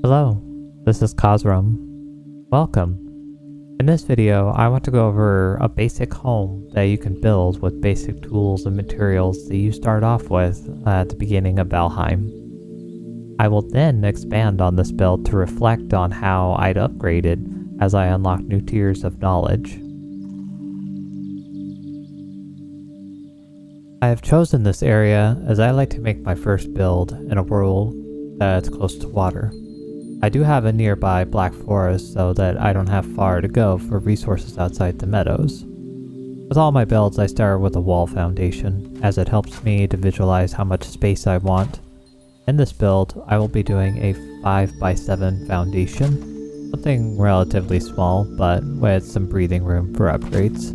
Hello, this is Kozrum. Welcome. In this video, I want to go over a basic home that you can build with basic tools and materials that you start off with at the beginning of Valheim. I will then expand on this build to reflect on how I'd upgrade it as I unlock new tiers of knowledge. I have chosen this area as I like to make my first build in a world that's close to water. I do have a nearby black forest so that I don't have far to go for resources outside the meadows. With all my builds, I start with a wall foundation, as it helps me to visualize how much space I want. In this build, I will be doing a 5x7 foundation, something relatively small, but with some breathing room for upgrades.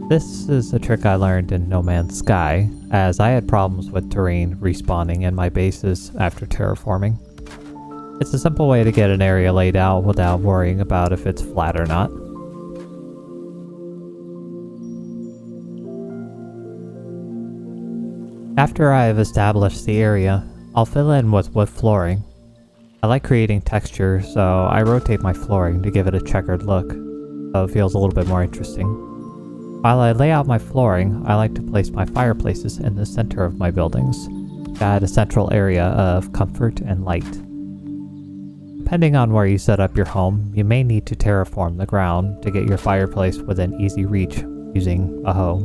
This is a trick I learned in No Man's Sky, as I had problems with terrain respawning in my bases after terraforming. It's a simple way to get an area laid out without worrying about if it's flat or not. After I have established the area, I'll fill in with wood flooring. I like creating texture, so I rotate my flooring to give it a checkered look, so it feels a little bit more interesting. While I lay out my flooring, I like to place my fireplaces in the center of my buildings, to add a central area of comfort and light. Depending on where you set up your home, you may need to terraform the ground to get your fireplace within easy reach using a hoe.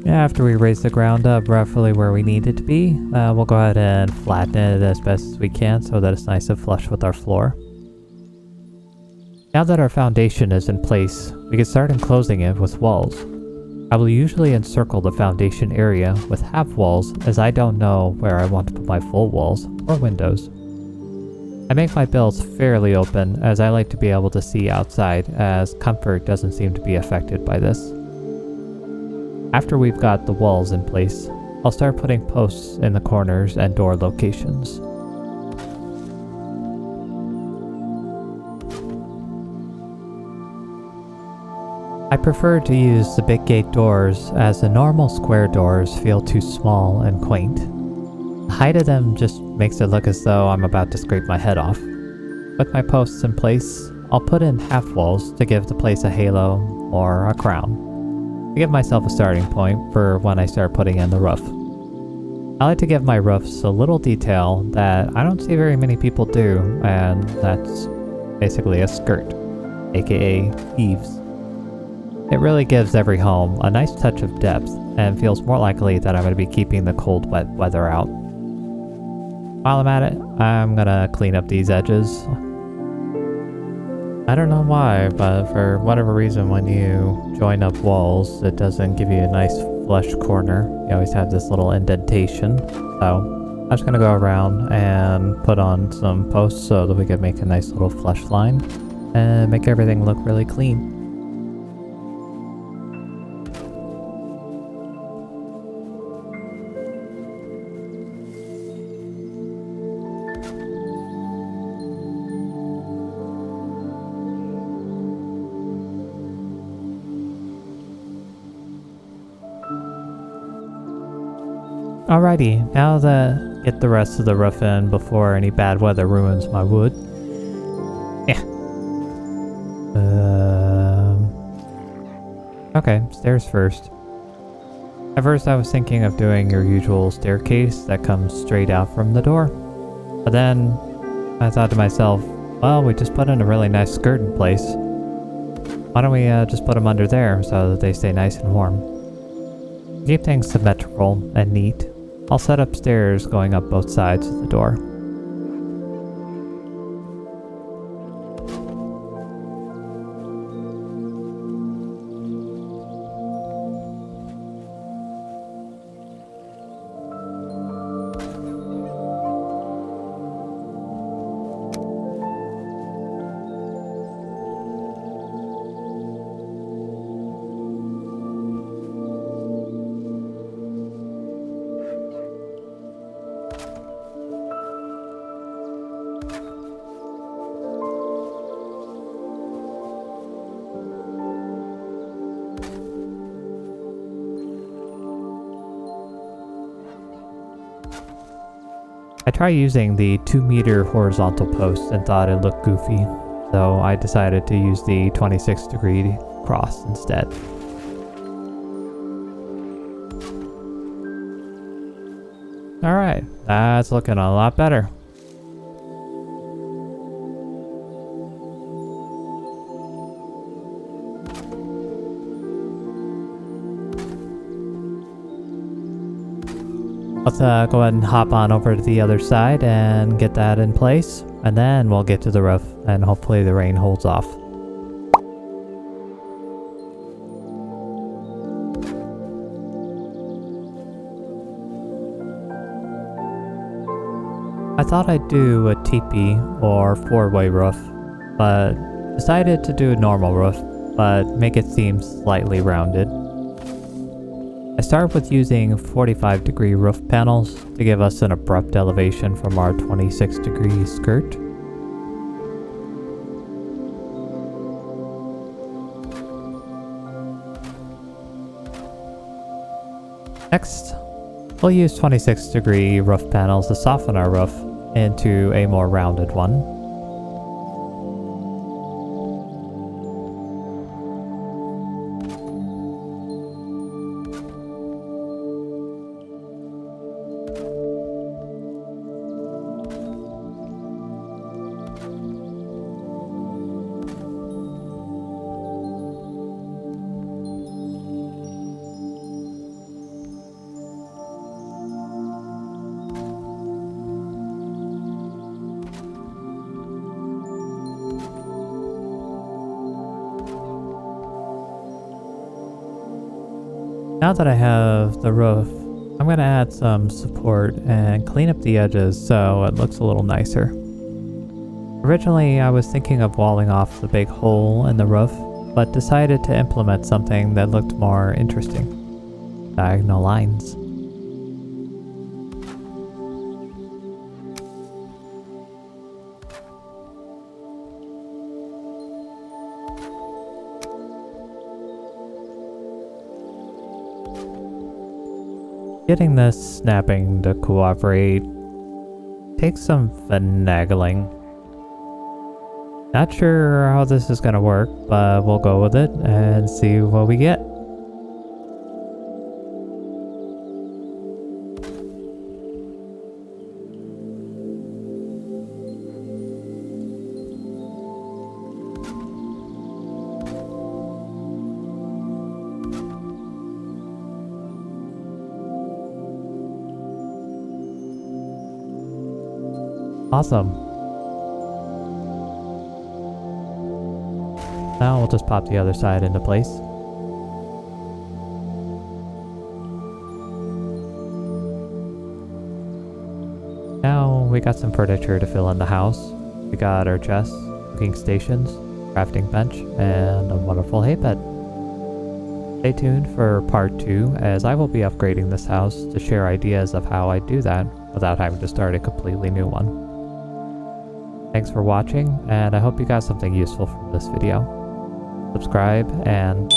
After we raise the ground up roughly where we need it to be, we'll go ahead and flatten it as best as we can so that it's nice and flush with our floor. Now that our foundation is in place, we can start enclosing it with walls. I will usually encircle the foundation area with half walls as I don't know where I want to put my full walls or windows. I make my builds fairly open as I like to be able to see outside, as comfort doesn't seem to be affected by this. After we've got the walls in place, I'll start putting posts in the corners and door locations. I prefer to use the big gate doors as the normal square doors feel too small and quaint. The height of them just makes it look as though I'm about to scrape my head off. With my posts in place, I'll put in half walls to give the place a halo or a crown. I give myself a starting point for when I start putting in the roof. I like to give my roofs a little detail that I don't see very many people do, and that's basically a skirt, aka eaves. It really gives every home a nice touch of depth and feels more likely that I'm going to be keeping the cold, wet weather out. While I'm at it, I'm going to clean up these edges. I don't know why, but for whatever reason when you join up walls, it doesn't give you a nice flush corner. You always have this little indentation. So I'm just going to go around and put on some posts so that we can make a nice little flush line and make everything look really clean. Alrighty, now that get the rest of the roof in before any bad weather ruins my wood. Okay, stairs first. At first I was thinking of doing your usual staircase that comes straight out from the door. But then I thought to myself, well, we just put in a really nice skirt in place. Why don't we just put them under there so that they stay nice and warm? To keep things symmetrical and neat, I'll set up stairs going up both sides of the door. I tried using the 2-meter horizontal post and thought it looked goofy, so I decided to use the 26-degree cross instead. Alright, that's looking a lot better. Let's go ahead and hop on over to the other side and get that in place, and then we'll get to the roof and hopefully the rain holds off. I thought I'd do a teepee or 4-way roof, but decided to do a normal roof, but make it seem slightly rounded. I started with using 45-degree roof panels to give us an abrupt elevation from our 26-degree skirt. Next, we'll use 26-degree roof panels to soften our roof into a more rounded one. Now that I have the roof, I'm going to add some support and clean up the edges so it looks a little nicer. Originally, I was thinking of walling off the big hole in the roof, but decided to implement something that looked more interesting: diagonal lines. Getting this snapping to cooperate takes some finagling. Not sure how this is going to work, but we'll go with it and see what we get. Awesome. Now we'll just pop the other side into place. Now we got some furniture to fill in the house. We got our chests, cooking stations, crafting bench, and a wonderful hay bed. Stay tuned for part 2, as I will be upgrading this house to share ideas of how I do that without having to start a completely new one. Thanks for watching, and I hope you got something useful from this video. Subscribe, and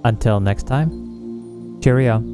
until next time, cheerio.